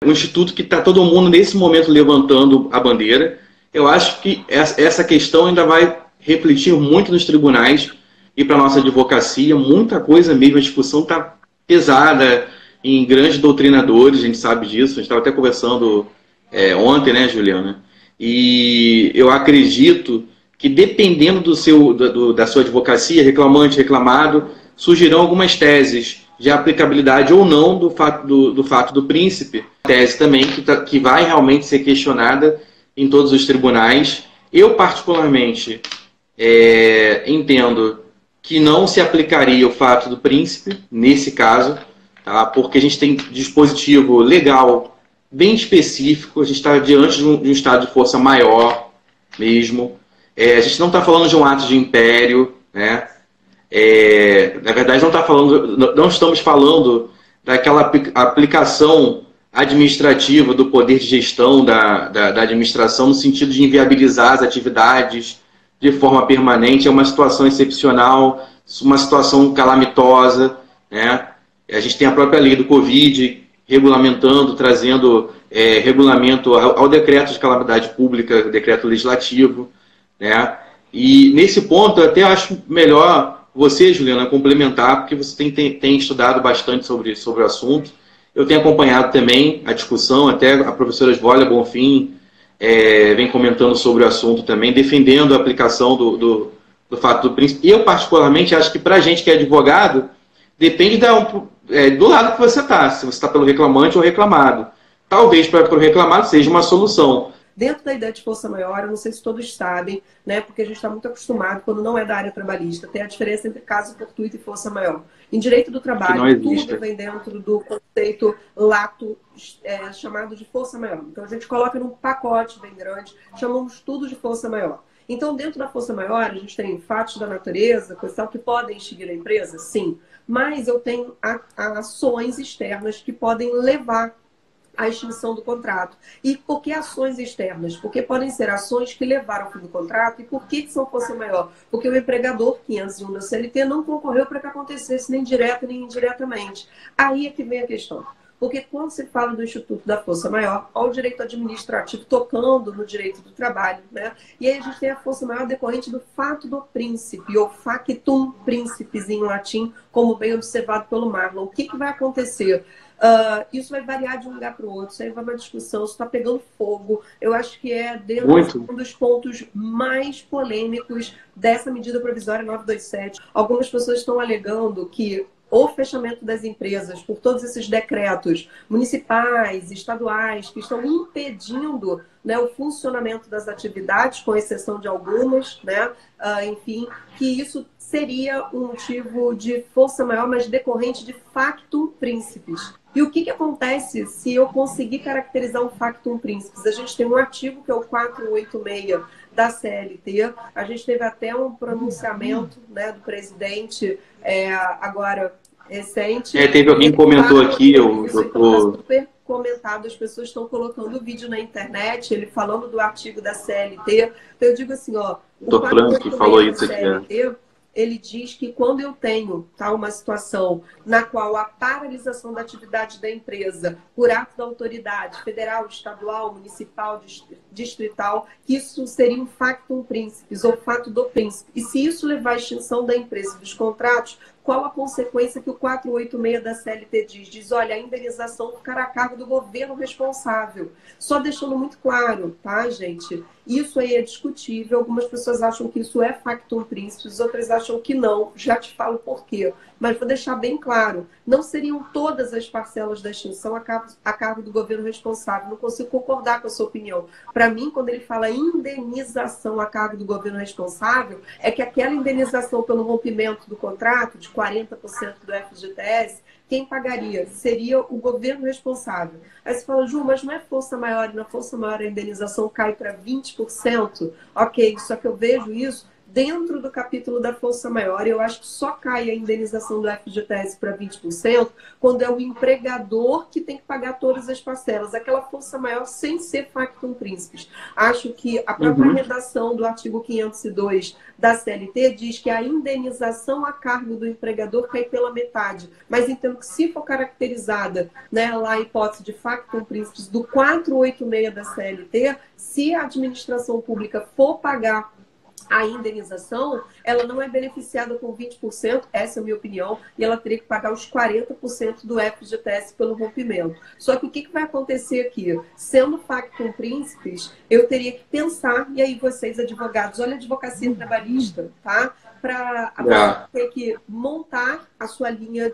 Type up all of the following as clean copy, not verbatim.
um instituto que está todo mundo nesse momento levantando a bandeira. Eu acho que essa questão ainda vai refletir muito nos tribunais e para a nossa advocacia, muita coisa mesmo, a discussão está pesada em grandes doutrinadores, a gente sabe disso, a gente estava até conversando ontem, né, Juliana? E eu acredito que dependendo da sua advocacia, reclamante, reclamado, surgirão algumas teses de aplicabilidade ou não do fato do príncipe. Tese também que vai realmente ser questionada em todos os tribunais. Eu, particularmente, entendo que não se aplicaria o fato do príncipe, nesse caso, tá? Porque a gente tem dispositivo legal bem específico, a gente está diante de um estado de força maior mesmo. A gente não está falando de um ato de império, né? Na verdade, não estamos falando daquela aplicação administrativa do poder de gestão da administração no sentido de inviabilizar as atividades de forma permanente. É uma situação excepcional, uma situação calamitosa, né? A gente tem a própria lei do Covid regulamentando, trazendo regulamento ao decreto de calamidade pública, decreto legislativo, né? E nesse ponto eu até acho melhor você, Juliana, complementar, porque você tem estudado bastante sobre o assunto. Eu tenho acompanhado também a discussão, até a professora Esvolia Bonfim vem comentando sobre o assunto também, defendendo a aplicação do fato do príncipe. Eu, particularmente, acho que para a gente que é advogado, depende do lado que você está, se você está pelo reclamante ou reclamado. Talvez para o reclamado seja uma solução. Dentro da ideia de força maior, eu não sei se todos sabem, né, porque a gente está muito acostumado, quando não é da área trabalhista, ter a diferença entre caso fortuito e força maior. Em direito do trabalho, tudo vem dentro do conceito lato, chamado de força maior. Então, a gente coloca num pacote bem grande, chamamos tudo de força maior. Então, dentro da força maior, a gente tem fatos da natureza, coisas tal, que podem extinguir a empresa? Sim. Mas eu tenho ações externas que podem levar a extinção do contrato. E por que ações externas? Porque podem ser ações que levaram ao fim do contrato. E por que são força maior? Porque o empregador 501 da CLT não concorreu para que acontecesse nem direta nem indiretamente. Aí é que vem a questão. Porque quando se fala do Instituto da Força Maior, olha o direito administrativo tocando no direito do trabalho, né? E aí a gente tem a força maior decorrente do fato do príncipe, ou factum príncipes em latim, como bem observado pelo Marlon. O que vai acontecer? Isso vai variar de um lugar para o outro, isso aí vai uma discussão, isso está pegando fogo. Eu acho que é um dos pontos mais polêmicos dessa medida provisória 927. Algumas pessoas estão alegando que o fechamento das empresas por todos esses decretos municipais, estaduais, que estão impedindo, né, o funcionamento das atividades, com exceção de algumas, né, enfim, que isso seria um motivo de força maior, mas decorrente de factum príncipes. E o que acontece se eu conseguir caracterizar um factum príncipes? A gente tem um artigo que é o 486 da CLT, a gente teve até um pronunciamento, né, do presidente agora recente. Teve alguém que comentou aqui, super comentado, as pessoas estão colocando o vídeo na internet, ele falando do artigo da CLT. Então eu digo assim, ó, o Frank falou isso aqui. CLT, ele diz que quando eu tenho uma situação na qual a paralisação da atividade da empresa por ato da autoridade federal, estadual, municipal, distrital, que isso seria um factum príncipes, ou fato do príncipe. E se isso levar à extinção da empresa e dos contratos, qual a consequência que o 486 da CLT diz? Diz, olha, a indenização ficará a cargo do governo responsável. Só deixando muito claro, tá, gente? Isso aí é discutível. Algumas pessoas acham que isso é factum príncipes, outras acham que não. Já te falo por quê. Mas vou deixar bem claro, não seriam todas as parcelas da extinção a cargo do governo responsável. Não consigo concordar com a sua opinião. Para mim, quando ele fala indenização a cargo do governo responsável, é que aquela indenização pelo rompimento do contrato, de 40% do FGTS, quem pagaria? Seria o governo responsável. Aí você fala, Ju, mas não é força maior, e na força maior a indenização cai para 20%? Ok, só que eu vejo isso dentro do capítulo da força maior. Eu acho que só cai a indenização do FGTS para 20% quando é o empregador que tem que pagar todas as parcelas. Aquela força maior sem ser factum principis. Acho que a própria redação do artigo 502 da CLT diz que a indenização a cargo do empregador cai pela metade. Mas entendo que se for caracterizada, né, lá a hipótese de factum principis do 486 da CLT, se a administração pública for pagar a indenização, ela não é beneficiada com 20%, essa é a minha opinião, e ela teria que pagar os 40% do FGTS pelo rompimento. Só que o que vai acontecer aqui? Sendo factum principis, eu teria que pensar, e aí vocês, advogados, olha a advocacia trabalhista, tá? Para ter que montar a sua linha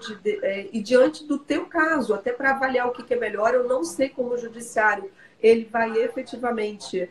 e diante do teu caso, até para avaliar o que é melhor, eu não sei como o judiciário ele vai efetivamente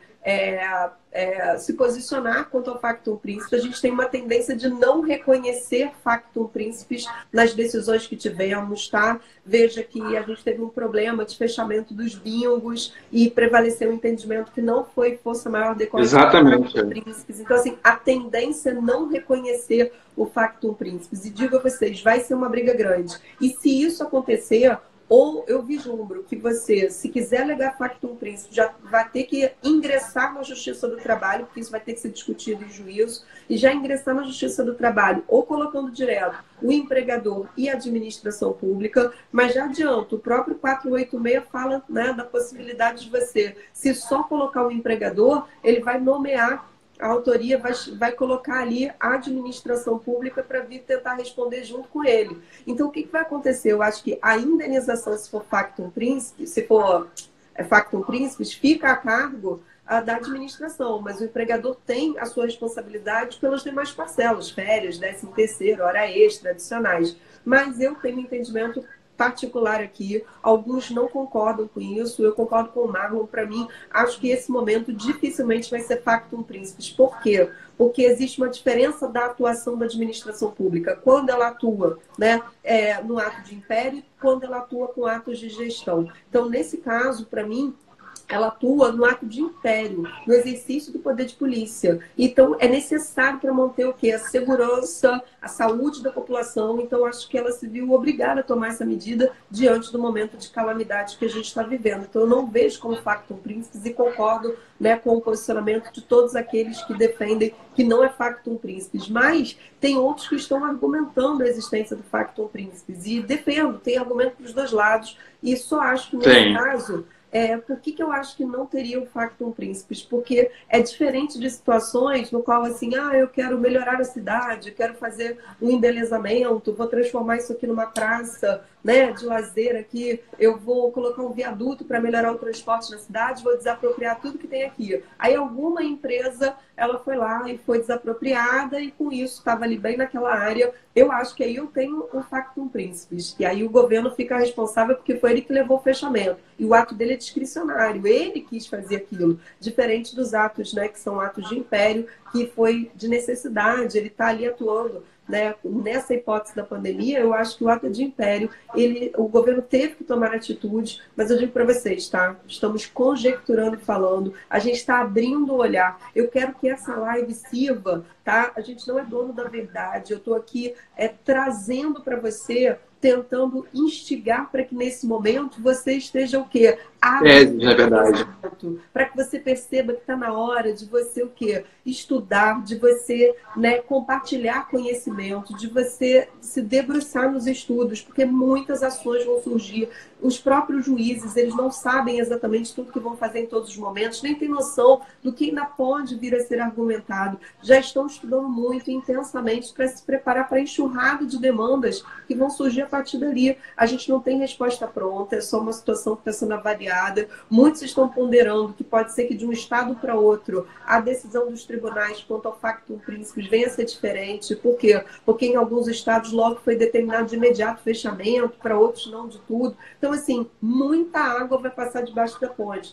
se posicionar quanto ao factum principis. A gente tem uma tendência de não reconhecer factum principis nas decisões que tivemos, tá? Veja que a gente teve um problema de fechamento dos bingos e prevaleceu o entendimento que não foi força maior decorrente do factum principis. Então, assim, a tendência é não reconhecer o factum principis. E digo a vocês, vai ser uma briga grande. E se isso acontecer, ou eu vislumbro que você, se quiser alegar factum principis, já vai ter que ingressar na Justiça do Trabalho, porque isso vai ter que ser discutido em juízo, e já ingressar na Justiça do Trabalho, ou colocando direto o empregador e a administração pública, mas já adianto, o próprio 486 fala, né, da possibilidade de você, se só colocar o empregador, ele vai nomear a autoria, vai colocar ali a administração pública para vir tentar responder junto com ele. Então, o que vai acontecer? Eu acho que a indenização, se for factum principis, factum principis, fica a cargo da administração, mas o empregador tem a sua responsabilidade pelas demais parcelas, férias, 13º, hora extra, adicionais. Mas eu tenho um entendimento particular aqui, alguns não concordam com isso, eu concordo com o Marlon. Para mim, acho que esse momento dificilmente vai ser factum principis. Por quê? Porque existe uma diferença da atuação da administração pública, quando ela atua, né, no ato de império e quando ela atua com atos de gestão. Então, nesse caso, para mim, ela atua no ato de império, no exercício do poder de polícia. Então, é necessário para manter o quê? A segurança, a saúde da população. Então, acho que ela se viu obrigada a tomar essa medida diante do momento de calamidade que a gente está vivendo. Então, eu não vejo como factum principis e concordo, né, com o posicionamento de todos aqueles que defendem que não é factum principis. Mas tem outros que estão argumentando a existência do factum principis. E defendo, tem argumento dos dois lados. E só acho que nesse caso... por que eu acho que não teria o factum principis? Porque é diferente de situações no qual, assim, eu quero melhorar a cidade, eu quero fazer um embelezamento, vou transformar isso aqui numa praça, né, de lazer aqui, eu vou colocar um viaduto para melhorar o transporte na cidade, vou desapropriar tudo que tem aqui. Aí alguma empresa, ela foi lá e foi desapropriada e com isso estava ali bem naquela área. Eu acho que aí eu tenho o factum principis. E aí o governo fica responsável porque foi ele que levou o fechamento. E o ato dele é discricionário. Ele quis fazer aquilo. Diferente dos atos, né, que são atos de império, que foi de necessidade. Ele está ali atuando, né? Nessa hipótese da pandemia, eu acho que o ato de império, o governo teve que tomar atitude, mas eu digo para vocês, tá? Estamos conjecturando e falando, a gente está abrindo o olhar. Eu quero que essa live sirva, tá? A gente não é dono da verdade, eu estou aqui trazendo para você, tentando instigar para que nesse momento você esteja o quê? Na verdade. Para que você perceba que está na hora de você o quê? Estudar, de você, né, compartilhar conhecimento, de você se debruçar nos estudos, porque muitas ações vão surgir. Os próprios juízes, eles não sabem exatamente tudo que vão fazer em todos os momentos, nem têm noção do que ainda pode vir a ser argumentado. Já estão estudando muito, intensamente, para se preparar para a enxurrada de demandas que vão surgir a partir dali. A gente não tem resposta pronta, é só uma situação que está sendo avaliada. Muitos estão ponderando que pode ser que de um estado para outro a decisão dos tribunais quanto ao factum principis venha a ser diferente. Por quê? Porque em alguns estados logo foi determinado de imediato fechamento, para outros não de tudo. Então, assim, muita água vai passar debaixo da ponte.